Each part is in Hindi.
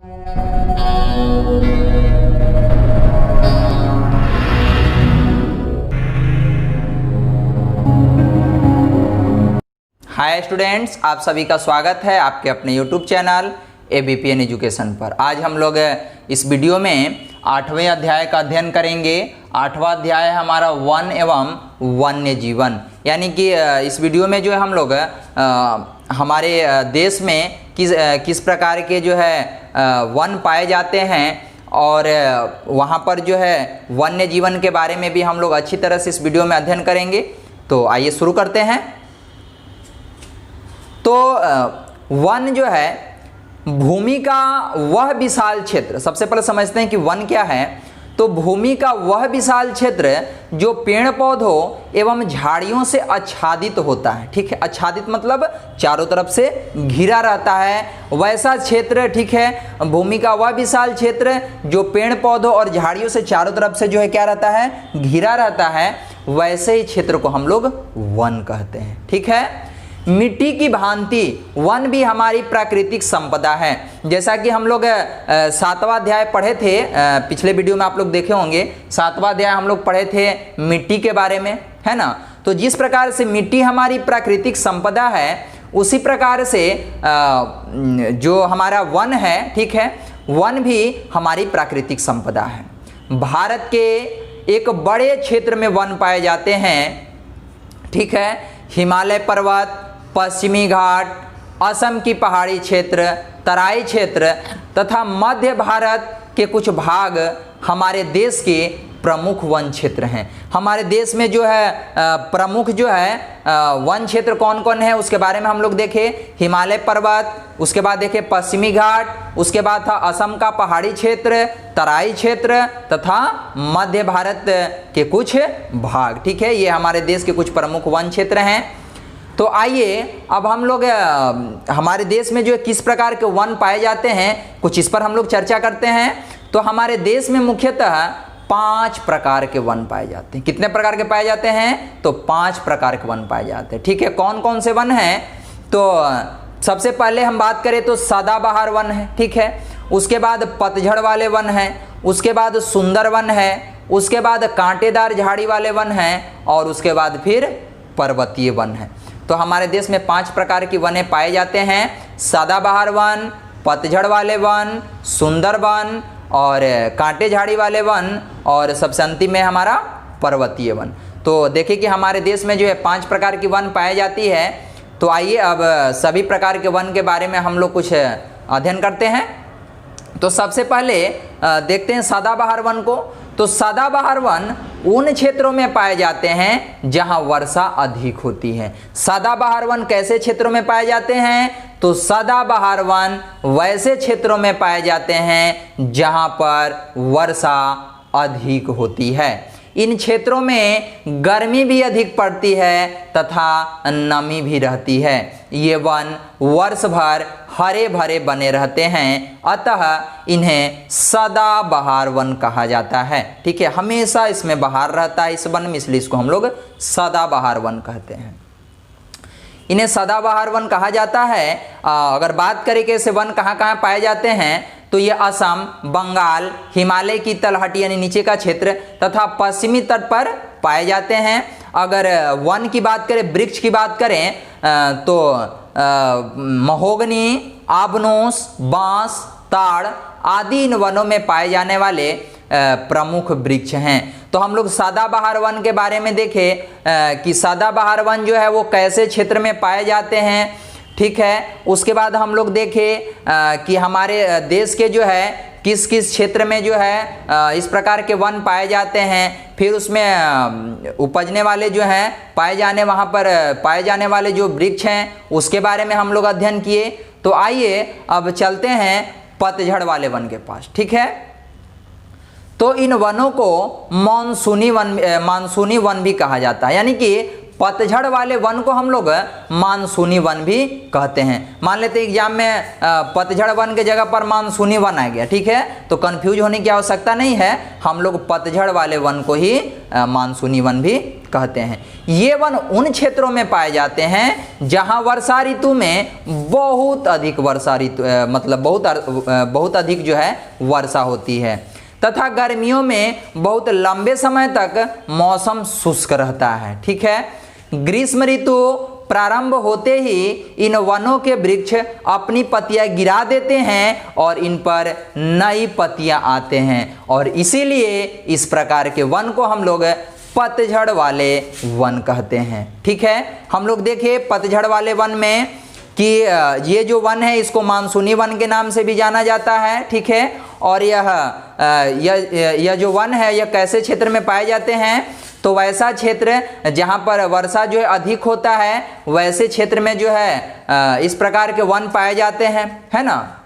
हाय स्टूडेंट्स, आप सभी का स्वागत है आपके अपने YouTube चैनल ABPN एजुकेशन पर। आज हम लोग इस वीडियो में 8वें अध्याय का अध्ययन करेंगे। 8वां अध्याय है हमारा वन एवं वन्य जीवन, यानी कि इस वीडियो में जो है हम लोग हमारे देश में किस प्रकार के जो है वन पाए जाते हैं और वहाँ पर जो है वन्य जीवन के बारे में भी हम लोग अच्छी तरह से इस वीडियो में अध्ययन करेंगे। तो आइए शुरू करते हैं। तो वन जो है भूमि का वह विशाल क्षेत्र, सबसे पहले समझते हैं कि वन क्या है। तो भूमि का वह विशाल क्षेत्र जो पेड़ पौधों एवं झाड़ियों से आच्छादित होता है। ठीक है, आच्छादित मतलब चारों तरफ से घिरा रहता है, वैसा क्षेत्र। ठीक है, भूमि का वह विशाल क्षेत्र जो पेड़ पौधों और झाड़ियों से चारों तरफ से जो है क्या रहता है, घिरा रहता है, वैसे ही क्षेत्र को हम लोग वन कहते हैं। ठीक है, मिट्टी की भांति वन भी हमारी प्राकृतिक संपदा है। जैसा कि हम लोग 7वां अध्याय पढ़े थे, पिछले वीडियो में आप लोग देखे होंगे, 7वां अध्याय हम लोग पढ़े थे मिट्टी के बारे में, है ना। तो जिस प्रकार से मिट्टी हमारी प्राकृतिक संपदा है, उसी प्रकार से जो हमारा वन है, ठीक है, वन भी हमारी प्राकृतिक संपदा है। भारत के एक बड़े क्षेत्र में वन पाए जाते हैं। ठीक है, हिमालय पर्वत, पश्चिमी घाट, असम की पहाड़ी क्षेत्र, तराई क्षेत्र तथा मध्य भारत के कुछ भाग हमारे देश के प्रमुख वन क्षेत्र हैं। हमारे देश में जो है प्रमुख जो है वन क्षेत्र कौन कौन है, उसके बारे में हम लोग देखें। हिमालय पर्वत, उसके बाद देखें पश्चिमी घाट, उसके बाद था असम का पहाड़ी क्षेत्र, तराई क्षेत्र तथा मध्य भारत के कुछ भाग। ठीक है, ये हमारे देश के कुछ प्रमुख वन क्षेत्र हैं। तो आइए अब हम लोग हमारे देश में जो किस प्रकार के वन पाए जाते हैं, कुछ इस पर हम लोग चर्चा करते हैं। तो हमारे देश में मुख्यतः 5 प्रकार के वन पाए जाते हैं। कितने प्रकार के पाए जाते हैं? तो 5 प्रकार के वन पाए जाते हैं। ठीक है, कौन कौन से वन हैं? तो सबसे पहले हम बात करें तो सदाबहार वन है। ठीक है, उसके बाद पतझड़ वाले वन हैं, उसके बाद सुंदर वन है, उसके बाद कांटेदार झाड़ी वाले वन हैं और उसके बाद फिर पर्वतीय वन है। तो हमारे देश में 5 प्रकार की वने पाए जाते हैं: सदाबहार वन, पतझड़ वाले वन, सुंदर वन और कांटे झाड़ी वाले वन और सबसे अंतिम में हमारा पर्वतीय वन। तो देखिए कि हमारे देश में जो है 5 प्रकार की वन पाई जाती है। तो आइए अब सभी प्रकार के वन के बारे में हम लोग कुछ अध्ययन करते हैं। तो सबसे पहले देखते हैं सदाबहार वन को। तो सदाबहार वन उन क्षेत्रों में पाए जाते हैं जहां वर्षा अधिक होती है। सदाबहार वन कैसे क्षेत्रों में पाए जाते हैं? तो सदाबहार वन वैसे क्षेत्रों में पाए जाते हैं जहां पर वर्षा अधिक होती है। इन क्षेत्रों में गर्मी भी अधिक पड़ती है तथा नमी भी रहती है। ये वन वर्ष भर हरे भरे बने रहते हैं, अतः इन्हें सदाबहार वन कहा जाता है। ठीक है, हमेशा इसमें बहार रहता है इस वन में, इसलिए इसको हम लोग सदाबहार वन कहते हैं। इन्हें सदाबहार वन कहा जाता है। अगर बात करें कि ऐसे वन कहाँ कहाँ पाए जाते हैं, तो ये असम, बंगाल, हिमालय की तलहटी यानी नीचे का क्षेत्र तथा पश्चिमी तट पर पाए जाते हैं। अगर वन की बात करें, वृक्ष की बात करें, तो महोगनी, आबनोस, बांस, ताड़ आदि इन वनों में पाए जाने वाले प्रमुख वृक्ष हैं। तो हम लोग सदाबहार वन के बारे में देखें कि सदाबहार वन जो है वो कैसे क्षेत्र में पाए जाते हैं। ठीक है, उसके बाद हम लोग देखें कि हमारे देश के जो है किस किस क्षेत्र में जो है इस प्रकार के वन पाए जाते हैं। फिर उसमें उपजने वाले जो हैं पाए जाने वहाँ पर पाए जाने वाले जो वृक्ष हैं उसके बारे में हम लोग अध्ययन किए। तो आइए अब चलते हैं पतझड़ वाले वन के पास। ठीक है, तो इन वनों को मानसूनी वन भी कहा जाता है, यानी कि पतझड़ वाले वन को हम लोग मानसूनी वन भी कहते हैं। मान लेते हैं एग्जाम में पतझड़ वन के जगह पर मानसूनी वन आ गया, ठीक है, तो कंफ्यूज होने की आवश्यकता नहीं है, हम लोग पतझड़ वाले वन को ही मानसूनी वन भी कहते हैं। ये वन उन क्षेत्रों में पाए जाते हैं जहां वर्षा ऋतु में बहुत अधिक वर्षा ऋतु मतलब बहुत अधिक जो है वर्षा होती है, तथा गर्मियों में बहुत लंबे समय तक मौसम शुष्क रहता है, ठीक है। ग्रीष्म ऋतु प्रारंभ होते ही इन वनों के वृक्ष अपनी पत्तियां गिरा देते हैं और इन पर नई पत्तियां आते हैं, और इसीलिए इस प्रकार के वन को हम लोग पतझड़ वाले वन कहते हैं, ठीक है। हम लोग देखिए पतझड़ वाले वन में कि ये जो वन है इसको मानसूनी वन के नाम से भी जाना जाता है, ठीक है। और यह जो वन है यह कैसे क्षेत्र में पाए जाते हैं, तो वैसा क्षेत्र जहाँ पर वर्षा जो है अधिक होता है वैसे क्षेत्र में जो है इस प्रकार के वन पाए जाते हैं, है ना।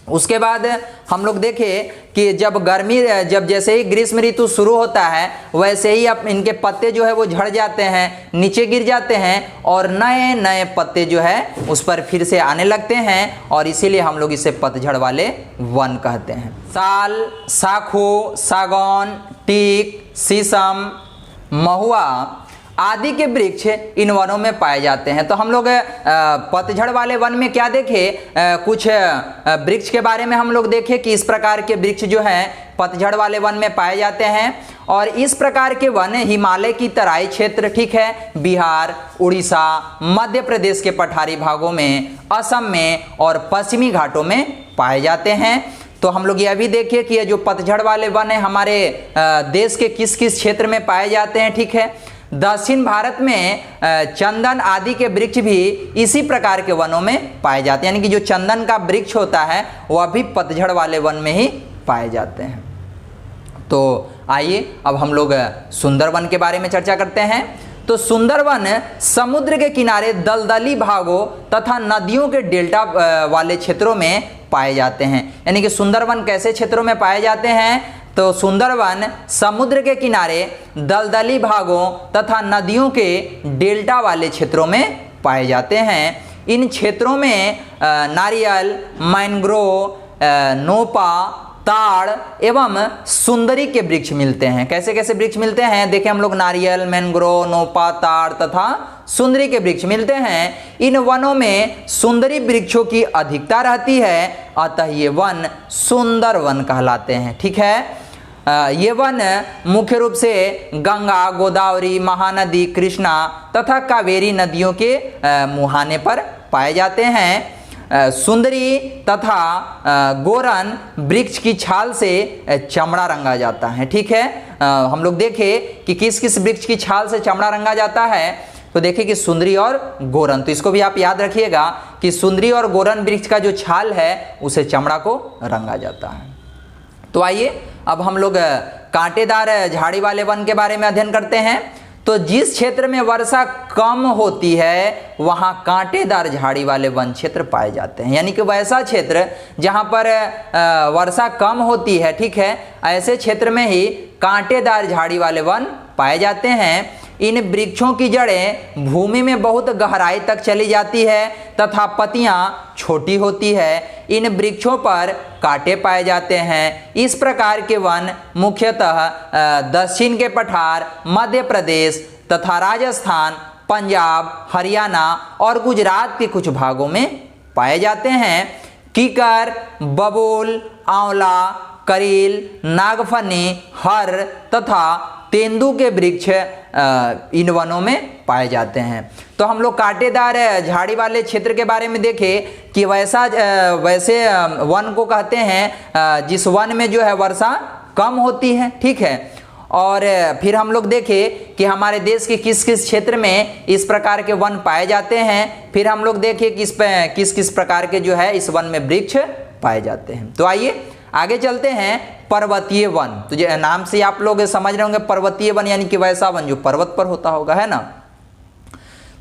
उसके बाद हम लोग देखें कि जब जैसे ही ग्रीष्म ऋतु शुरू होता है वैसे ही अब इनके पत्ते जो है वो झड़ जाते हैं, नीचे गिर जाते हैं और नए नए पत्ते जो है उस पर फिर से आने लगते हैं, और इसीलिए हम लोग इसे पतझड़ वाले वन कहते हैं। साल, साखू, सागौन, टीक, शीशम, महुआ आदि के वृक्ष इन वनों में पाए जाते हैं। तो हम लोग पतझड़ वाले वन में क्या देखे, कुछ वृक्ष के बारे में हम लोग देखे कि इस प्रकार के वृक्ष जो हैं पतझड़ वाले वन में पाए जाते हैं, और इस प्रकार के वन हिमालय की तराई क्षेत्र, ठीक है, बिहार, उड़ीसा, मध्य प्रदेश के पठारी भागों में, असम में और पश्चिमी घाटों में पाए जाते हैं। तो हम लोग यह भी देखिए कि ये जो पतझड़ वाले वन है हमारे देश के किस किस क्षेत्र में पाए जाते हैं, ठीक है। दक्षिण भारत में चंदन आदि के वृक्ष भी इसी प्रकार के वनों में पाए जाते हैं, यानी कि जो चंदन का वृक्ष होता है वह भी पतझड़ वाले वन में ही पाए जाते हैं। तो आइए अब हम लोग सुंदरवन के बारे में चर्चा करते हैं। तो सुंदरवन समुद्र के किनारे दलदली भागों तथा नदियों के डेल्टा वाले क्षेत्रों में पाए जाते हैं। यानी कि सुंदरवन कैसे क्षेत्रों में पाए जाते हैं, तो सुंदरवन समुद्र के किनारे दलदली भागों तथा नदियों के डेल्टा वाले क्षेत्रों में पाए जाते हैं। इन क्षेत्रों में नारियल, मैंग्रोव, नोपा, ताड़ एवं सुंदरी के वृक्ष मिलते हैं। कैसे कैसे वृक्ष मिलते हैं, देखिए हम लोग नारियल, मैंग्रोव, नोपा, ताड़ तथा सुंदरी के वृक्ष मिलते हैं। इन वनों में सुंदरी वृक्षों की अधिकता रहती है, अतः ये वन सुंदर वन कहलाते हैं, ठीक है। ये वन मुख्य रूप से गंगा, गोदावरी, महानदी, कृष्णा तथा कावेरी नदियों के मुहाने पर पाए जाते हैं। सुंदरी तथा गोरन वृक्ष की छाल से चमड़ा रंगा जाता है, ठीक है। हम लोग देखें कि किस किस वृक्ष की छाल से चमड़ा रंगा जाता है, तो देखिए कि सुंदरी और गोरन, तो इसको भी आप याद रखिएगा कि सुंदरी और गोरन वृक्ष का जो छाल है उसे चमड़ा को रंगा जाता है। तो आइए अब हम लोग कांटेदार झाड़ी वाले वन के बारे में अध्ययन करते हैं। तो जिस क्षेत्र में वर्षा कम होती है वहां कांटेदार झाड़ी वाले वन क्षेत्र पाए जाते हैं, यानी कि वैसा क्षेत्र जहां पर वर्षा कम होती है, ठीक है, ऐसे क्षेत्र में ही कांटेदार झाड़ी वाले वन पाए जाते हैं। इन वृक्षों की जड़ें भूमि में बहुत गहराई तक चली जाती है तथा पत्तियां छोटी होती है। इन वृक्षों पर कांटे पाए जाते हैं। इस प्रकार के वन मुख्यतः दक्षिण के पठार, मध्य प्रदेश तथा राजस्थान, पंजाब, हरियाणा और गुजरात के कुछ भागों में पाए जाते हैं। कीकर, बबूल, आंवला, करील, नागफनी, हर तथा तेंदू के वृक्ष इन वनों में पाए जाते हैं। तो हम लोग कांटेदार झाड़ी वाले क्षेत्र के बारे में देखें कि वैसे वन को कहते हैं जिस वन में जो है वर्षा कम होती है, ठीक है। और फिर हम लोग देखें कि हमारे देश के किस किस क्षेत्र में इस प्रकार के वन पाए जाते हैं। फिर हम लोग देखें कि किस किस प्रकार के जो है इस वन में वृक्ष पाए जाते हैं। तो आइए आगे चलते हैं पर्वतीय वन। तो जो नाम से आप लोग समझ रहे होंगे पर्वतीय वन यानी कि वैसा वन जो पर्वत पर होता होगा, है ना।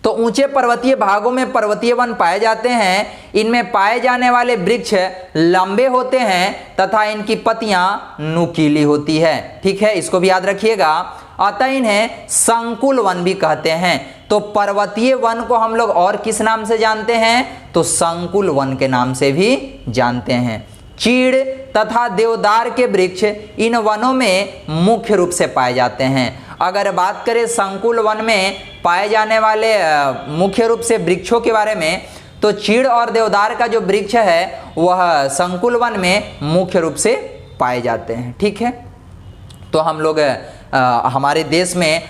तो ऊंचे पर्वतीय भागों में पर्वतीय वन पाए जाते हैं। इनमें पाए जाने वाले वृक्ष लंबे होते हैं तथा इनकी पत्तियां नुकीली होती है, ठीक है, इसको भी याद रखिएगा। अतः इन्हें संकुल वन भी कहते हैं। तो पर्वतीय वन को हम लोग और किस नाम से जानते हैं? तो संकुल वन के नाम से भी जानते हैं। चीड़ तथा देवदार के वृक्ष इन वनों में मुख्य रूप से पाए जाते हैं। अगर बात करें संकुल वन में पाए जाने वाले मुख्य रूप से वृक्षों के बारे में, तो चीड़ और देवदार का जो वृक्ष है वह संकुल वन में मुख्य रूप से पाए जाते हैं। ठीक है, तो हम लोग हमारे देश में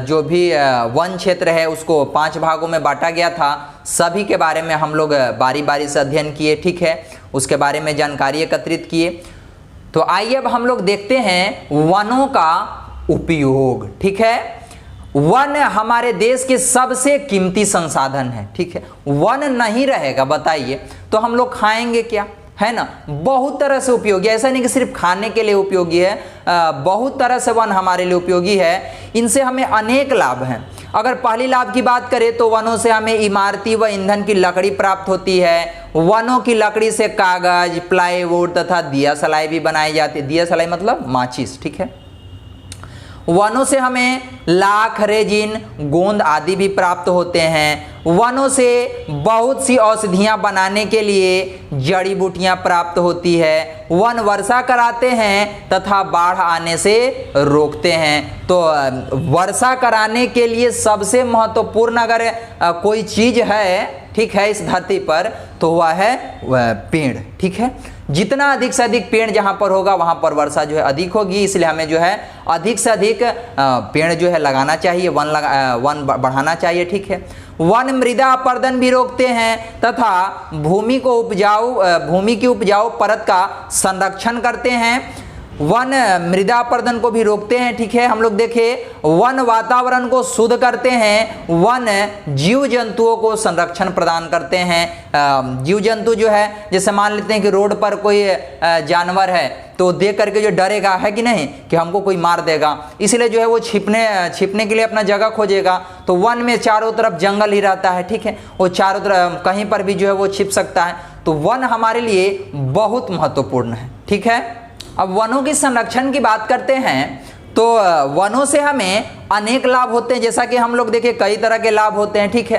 जो भी वन क्षेत्र है उसको 5 भागों में बांटा गया था। सभी के बारे में हम लोग बारी बारी से अध्ययन किए। ठीक है, उसके बारे में जानकारी एकत्रित किए। तो आइए अब हम लोग देखते हैं वनों का उपयोग। ठीक है, वन हमारे देश के सबसे कीमती संसाधन है। ठीक है, वन नहीं रहेगा बताइए तो हम लोग खाएंगे क्या, है ना। बहुत तरह से उपयोगी, ऐसा नहीं कि सिर्फ खाने के लिए उपयोगी है, बहुत तरह से वन हमारे लिए उपयोगी है। इनसे हमें अनेक लाभ हैं। अगर पहली लाभ की बात करें तो वनों से हमें इमारती व ईंधन की लकड़ी प्राप्त होती है। वनों की लकड़ी से कागज, प्लाईवुड तथा दिया सलाई भी बनाई जाती है। दिया सलाई मतलब माचिस। ठीक है, वनों से हमें लाख, रेजिन, गोंद आदि भी प्राप्त होते हैं। वनों से बहुत सी औषधियां बनाने के लिए जड़ी बूटियां प्राप्त होती है। वन वर्षा कराते हैं तथा बाढ़ आने से रोकते हैं। तो वर्षा कराने के लिए सबसे महत्वपूर्ण अगर कोई चीज है, ठीक है, इस धरती पर, तो वह है पेड़। ठीक है, जितना अधिक से अधिक पेड़ जहां पर होगा वहां पर वर्षा जो है अधिक होगी। इसलिए हमें जो है अधिक से अधिक पेड़ जो है लगाना चाहिए, वन बढ़ाना चाहिए। ठीक है, वन मृदा अपरदन भी रोकते हैं तथा भूमि की उपजाऊ परत का संरक्षण करते हैं। वन मृदा अपरदन को भी रोकते हैं। ठीक है, हम लोग देखें, वन वातावरण को शुद्ध करते हैं। वन जीव जंतुओं को संरक्षण प्रदान करते हैं। जीव जंतु जो है, जैसे मान लेते हैं कि रोड पर कोई जानवर है तो देख करके जो डरेगा, है कि नहीं, कि हमको कोई मार देगा, इसलिए जो है वो छिपने के लिए अपना जगह खोजेगा। तो वन में चारों तरफ जंगल ही रहता है। ठीक है, वो चारों तरफ कहीं पर भी जो है वो छिप सकता है। तो वन हमारे लिए बहुत महत्वपूर्ण है। ठीक है, अब वनों की संरक्षण की बात करते हैं तो वनों से हमें अनेक लाभ होते हैं। जैसा कि हम लोग देखें कई तरह के लाभ होते हैं। ठीक है,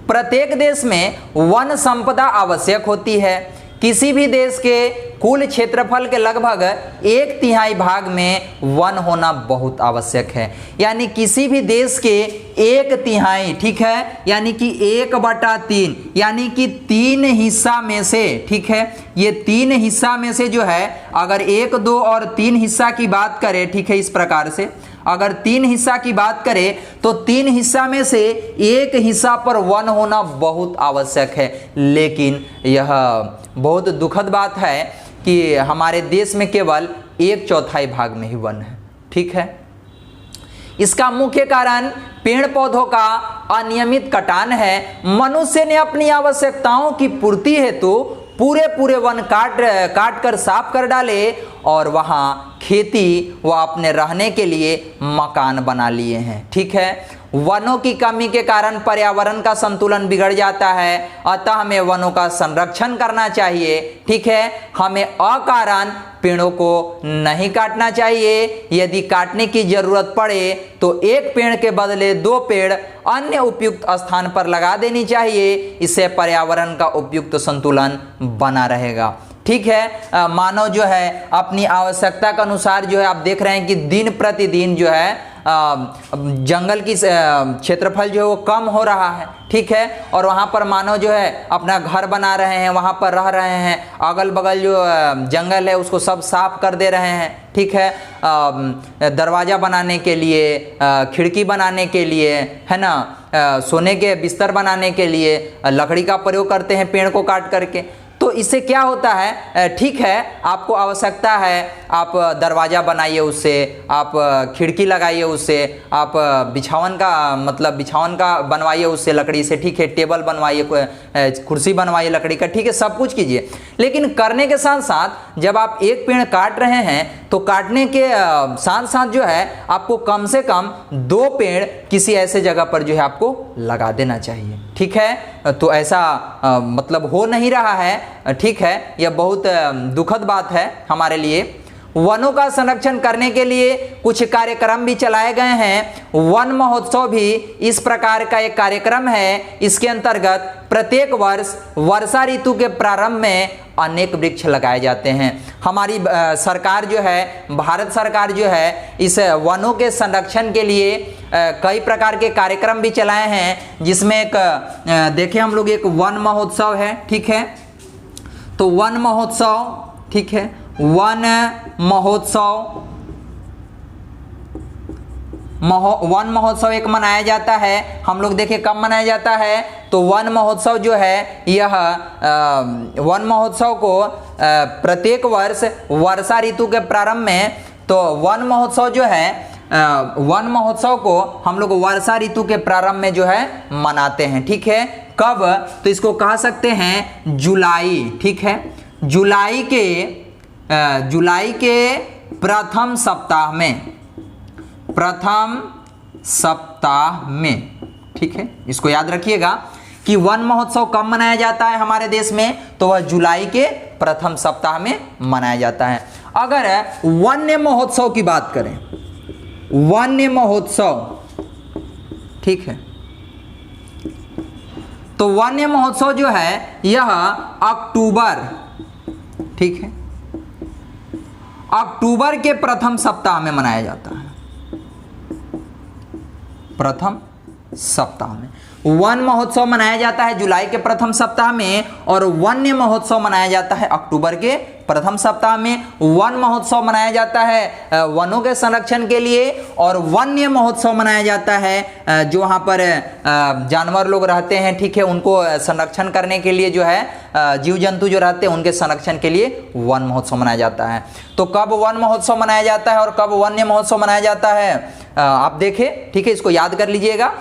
प्रत्येक देश में वन संपदा आवश्यक होती है। किसी भी देश के कुल क्षेत्रफल के लगभग 1/3 भाग में वन होना बहुत आवश्यक है। यानी किसी भी देश के 1/3, ठीक है, यानी कि 1/3, यानी कि 3 हिस्सा में से, ठीक है, ये 3 हिस्सा में से जो है, अगर 1, 2 और 3 हिस्सा की बात करें, ठीक है, इस प्रकार से अगर 3 हिस्सा की बात करें तो 3 हिस्सा में से 1 हिस्सा पर वन होना बहुत आवश्यक है। लेकिन यह बहुत दुखद बात है कि हमारे देश में केवल 1/4 भाग में ही वन है। ठीक है, इसका मुख्य कारण पेड़ पौधों का अनियमित कटान है। मनुष्य ने अपनी आवश्यकताओं की पूर्ति हेतु पूरे वन काट कर साफ कर डाले और वहां खेती व अपने रहने के लिए मकान बना लिए हैं। ठीक है, वनों की कमी के कारण पर्यावरण का संतुलन बिगड़ जाता है। अतः हमें वनों का संरक्षण करना चाहिए। ठीक है, हमें अकारण पेड़ों को नहीं काटना चाहिए। यदि काटने की जरूरत पड़े तो एक पेड़ के बदले 2 पेड़ अन्य उपयुक्त स्थान पर लगा देनी चाहिए। इससे पर्यावरण का उपयुक्त संतुलन बना रहेगा। ठीक है, मानव जो है अपनी आवश्यकता के अनुसार जो है, आप देख रहे हैं कि दिन प्रतिदिन जो है जंगल की क्षेत्रफल जो है वो कम हो रहा है। ठीक है, और वहाँ पर मानव जो है अपना घर बना रहे हैं, वहाँ पर रह रहे हैं, अगल बगल जो जंगल है उसको सब साफ कर दे रहे हैं। ठीक है, दरवाज़ा बनाने के लिए, खिड़की बनाने के लिए, है ना, सोने के बिस्तर बनाने के लिए लकड़ी का प्रयोग करते हैं पेड़ को काट करके। तो इससे क्या होता है, ठीक है, आपको आवश्यकता है, आप दरवाज़ा बनाइए उससे, आप खिड़की लगाइए उससे, आप बिछावन का बनवाइए उससे लकड़ी से। ठीक है, टेबल बनवाइए, कुर्सी बनवाइए लकड़ी का। ठीक है, सब कुछ कीजिए। लेकिन करने के साथ साथ जब आप एक पेड़ काट रहे हैं तो काटने के साथ साथ जो है आपको कम से कम 2 पेड़ किसी ऐसे जगह पर जो है आपको लगा देना चाहिए। ठीक है, तो ऐसा मतलब हो नहीं रहा है। ठीक है, यह बहुत दुखद बात है हमारे लिए। वनों का संरक्षण करने के लिए कुछ कार्यक्रम भी चलाए गए हैं। वन महोत्सव भी इस प्रकार का एक कार्यक्रम है। इसके अंतर्गत प्रत्येक वर्ष वर्षा ऋतु के प्रारंभ में अनेक वृक्ष लगाए जाते हैं। हमारी सरकार जो है, भारत सरकार जो है, इस वनों के संरक्षण के लिए कई प्रकार के कार्यक्रम भी चलाए हैं, जिसमें एक देखें हम लोग, एक वन महोत्सव है, ठीक है। तो वन महोत्सव, ठीक है, वन महोत्सव एक मनाया जाता है। हम लोग देखें कब मनाया जाता है, तो वन महोत्सव जो है, यह वन महोत्सव को प्रत्येक वर्ष वर्षा ऋतु के प्रारंभ में, तो वन महोत्सव जो है, वन महोत्सव को हम लोग वर्षा ऋतु के प्रारंभ में जो है मनाते हैं, ठीक है। कब, तो इसको कह सकते हैं जुलाई, ठीक है, जुलाई के प्रथम सप्ताह में, ठीक है। इसको याद रखिएगा कि वन महोत्सव कब मनाया जाता है हमारे देश में, तो वह जुलाई के प्रथम सप्ताह में मनाया जाता है। अगर वन्य महोत्सव की बात करें, वन्य महोत्सव, ठीक है, तो वन्य महोत्सव जो है यह अक्टूबर, ठीक है, अक्टूबर के प्रथम सप्ताह में मनाया जाता है। प्रथम सप्ताह में वन महोत्सव मनाया जाता है जुलाई के प्रथम सप्ताह में, और वन्य महोत्सव मनाया जाता है अक्टूबर के प्रथम सप्ताह में। वन महोत्सव मनाया जाता है वनों के संरक्षण के लिए, और वन्य महोत्सव मनाया जाता है जो वहाँ पर जानवर लोग रहते हैं, ठीक है, उनको संरक्षण करने के लिए जो है, जीव जंतु जो रहते हैं उनके संरक्षण के लिए वन महोत्सव मनाया जाता है। तो कब वन महोत्सव मनाया जाता है और कब वन्य महोत्सव मनाया जाता है, आप देखें, ठीक है, इसको याद कर लीजिएगा।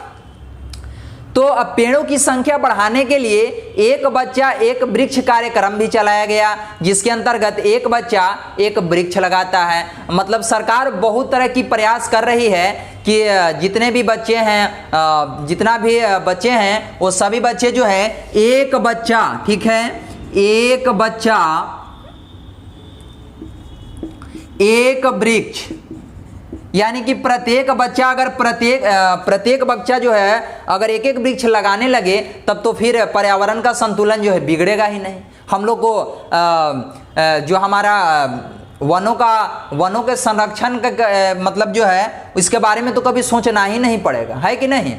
तो अब पेड़ों की संख्या बढ़ाने के लिए एक बच्चा एक वृक्ष कार्यक्रम भी चलाया गया, जिसके अंतर्गत एक बच्चा एक वृक्ष लगाता है। मतलब सरकार बहुत तरह की प्रयास कर रही है कि जितने भी बच्चे हैं, जितना भी बच्चे हैं, वो सभी बच्चे जो है एक बच्चा, ठीक है, एक बच्चा एक वृक्ष, यानी कि प्रत्येक बच्चा, अगर प्रत्येक बच्चा जो है अगर एक एक वृक्ष लगाने लगे, तब तो फिर पर्यावरण का संतुलन जो है बिगड़ेगा ही नहीं। हम लोग को जो हमारा वनों के संरक्षण का मतलब जो है, इसके बारे में तो कभी सोचना ही नहीं पड़ेगा, है कि नहीं।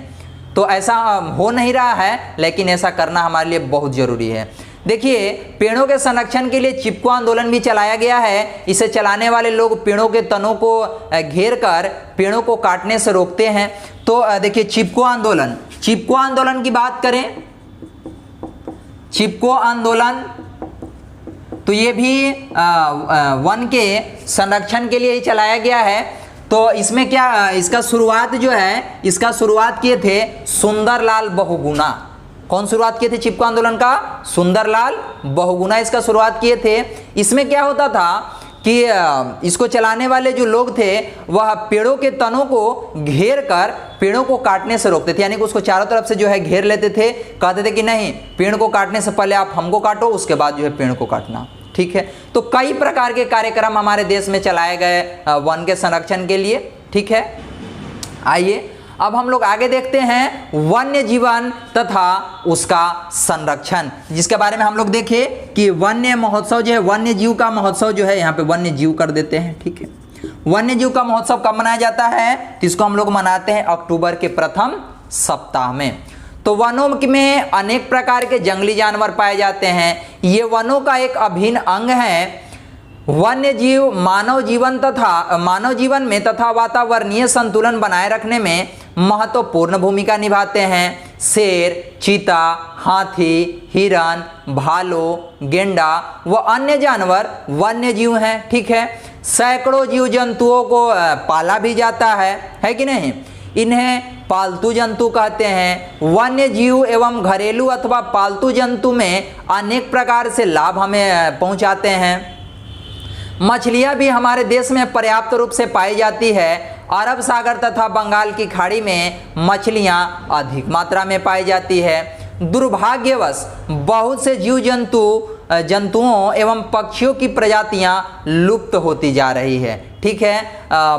तो ऐसा हो नहीं रहा है, लेकिन ऐसा करना हमारे लिए बहुत ज़रूरी है। देखिए, पेड़ों के संरक्षण के लिए चिपको आंदोलन भी चलाया गया है। इसे चलाने वाले लोग पेड़ों के तनों को घेर कर पेड़ों को काटने से रोकते हैं। तो देखिए, चिपको आंदोलन की बात करें, चिपको आंदोलन, तो ये भी वन के संरक्षण के लिए ही चलाया गया है। तो इसमें क्या, इसका शुरुआत जो है, इसका शुरुआत किए थे सुंदरलाल बहुगुणा। कौन शुरुआत किए थे चिपको आंदोलन का? सुंदरलाल बहुगुणा इसका शुरुआत किए थे। इसमें क्या होता था कि इसको चलाने वाले जो लोग थे वह पेड़ों के तनों को घेर कर पेड़ों को काटने से रोकते थे, यानी कि उसको चारों तरफ से जो है घेर लेते थे। कहते थे कि नहीं, पेड़ को काटने से पहले आप हमको काटो, उसके बाद जो है पेड़ को काटना, ठीक है। तो कई प्रकार के कार्यक्रम हमारे देश में चलाए गए वन के संरक्षण के लिए, ठीक है। आइए अब हम लोग आगे देखते हैं वन्य जीवन तथा उसका संरक्षण, जिसके बारे में हम लोग देखें कि वन्य महोत्सव जो है, वन्य जीव का महोत्सव जो है, यहाँ पे वन्य जीव कर देते हैं, ठीक है। वन्य जीव का महोत्सव कब मनाया जाता है? तो इसको हम लोग मनाते हैं अक्टूबर के प्रथम सप्ताह में। तो वनों में अनेक प्रकार के जंगली जानवर पाए जाते हैं। ये वनों का एक अभिन्न अंग है। वन्य जीव मानव जीवन में तथा वातावरणीय संतुलन बनाए रखने में महत्वपूर्ण भूमिका निभाते हैं। शेर, चीता, हाथी, हिरन, भालू, गेंडा व अन्य जानवर वन्य जीव हैं, ठीक है। सैकड़ों जीव जंतुओं को पाला भी जाता है कि नहीं। इन्हें पालतू जंतु कहते हैं। वन्य जीव एवं घरेलू अथवा पालतू जंतु में अनेक प्रकार से लाभ हमें पहुंचाते हैं। मछलियां भी हमारे देश में पर्याप्त रूप से पाई जाती है। अरब सागर तथा बंगाल की खाड़ी में मछलियां अधिक मात्रा में पाई जाती है। दुर्भाग्यवश बहुत से जीव जंतु जंतुओं एवं पक्षियों की प्रजातियां लुप्त होती जा रही है। ठीक है,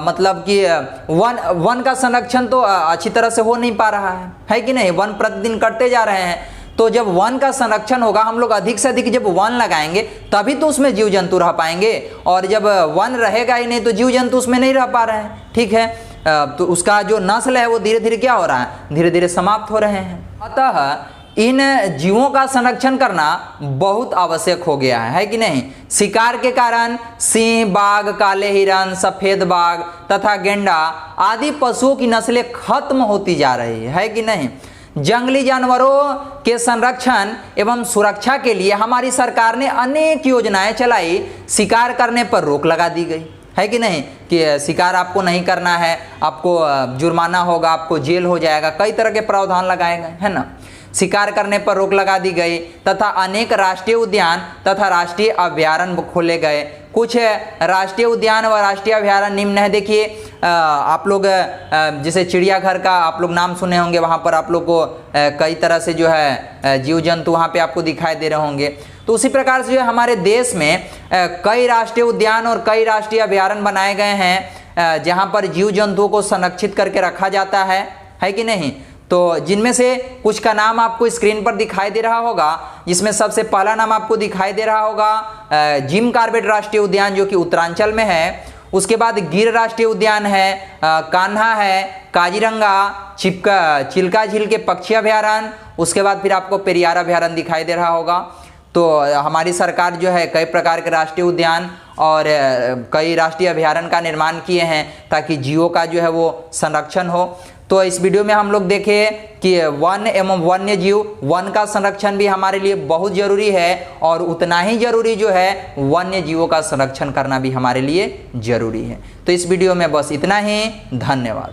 मतलब कि वन का संरक्षण तो अच्छी तरह से हो नहीं पा रहा है कि नहीं। वन प्रतिदिन कटते जा रहे हैं, तो जब वन का संरक्षण होगा, हम लोग अधिक से अधिक जब वन लगाएंगे तभी तो उसमें जीव जंतु रह पाएंगे, और जब वन रहेगा ही नहीं तो जीव जंतु उसमें नहीं रह पा रहे हैं। ठीक है, तो उसका जो नस्ल है वो धीरे धीरे क्या हो रहा है, धीरे धीरे समाप्त हो रहे हैं। अतः इन जीवों का संरक्षण करना बहुत आवश्यक हो गया है कि नहीं। शिकार के कारण सिंह, बाघ, काले हिरन, सफेद बाघ तथा गेंडा आदि पशुओं की नस्लें खत्म होती जा रही है कि नहीं। जंगली जानवरों के संरक्षण एवं सुरक्षा के लिए हमारी सरकार ने अनेक योजनाएं चलाई। शिकार करने पर रोक लगा दी गई है कि नहीं, कि शिकार आपको नहीं करना है, आपको जुर्माना होगा, आपको जेल हो जाएगा, कई तरह के प्रावधान लगाए गए है ना। शिकार करने पर रोक लगा दी गई तथा अनेक राष्ट्रीय उद्यान तथा राष्ट्रीय अभयारण्य खोले गए। कुछ राष्ट्रीय उद्यान व राष्ट्रीय अभयारण्य निम्न है। देखिए, आप लोग जैसे चिड़ियाघर का आप लोग नाम सुने होंगे, वहाँ पर आप लोग को कई तरह से जो है जीव जंतु वहाँ पे आपको दिखाई दे रहे होंगे। तो उसी प्रकार से जो है हमारे देश में कई राष्ट्रीय उद्यान और कई राष्ट्रीय अभयारण्य बनाए गए हैं, जहाँ पर जीव जंतुओं को संरक्षित करके रखा जाता है कि नहीं। तो जिनमें से कुछ का नाम आपको स्क्रीन पर दिखाई दे रहा होगा, जिसमें सबसे पहला नाम आपको दिखाई दे रहा होगा जिम कॉर्बेट राष्ट्रीय उद्यान, जो कि उत्तरांचल में है। उसके बाद गिर राष्ट्रीय उद्यान है, कान्हा है, काजीरंगा, चिल्का झील के पक्षी अभयारण्य। उसके बाद फिर आपको पेरियार अभयारण्य दिखाई दे रहा होगा। तो हमारी सरकार जो है कई प्रकार के राष्ट्रीय उद्यान और कई राष्ट्रीय अभयारण्य का निर्माण किए हैं ताकि जीवों का जो है वो संरक्षण हो। तो इस वीडियो में हम लोग देखें कि वन एवं वन्य जीव, वन का संरक्षण भी हमारे लिए बहुत जरूरी है, और उतना ही जरूरी जो है वन्य जीवों का संरक्षण करना भी हमारे लिए जरूरी है। तो इस वीडियो में बस इतना ही। धन्यवाद।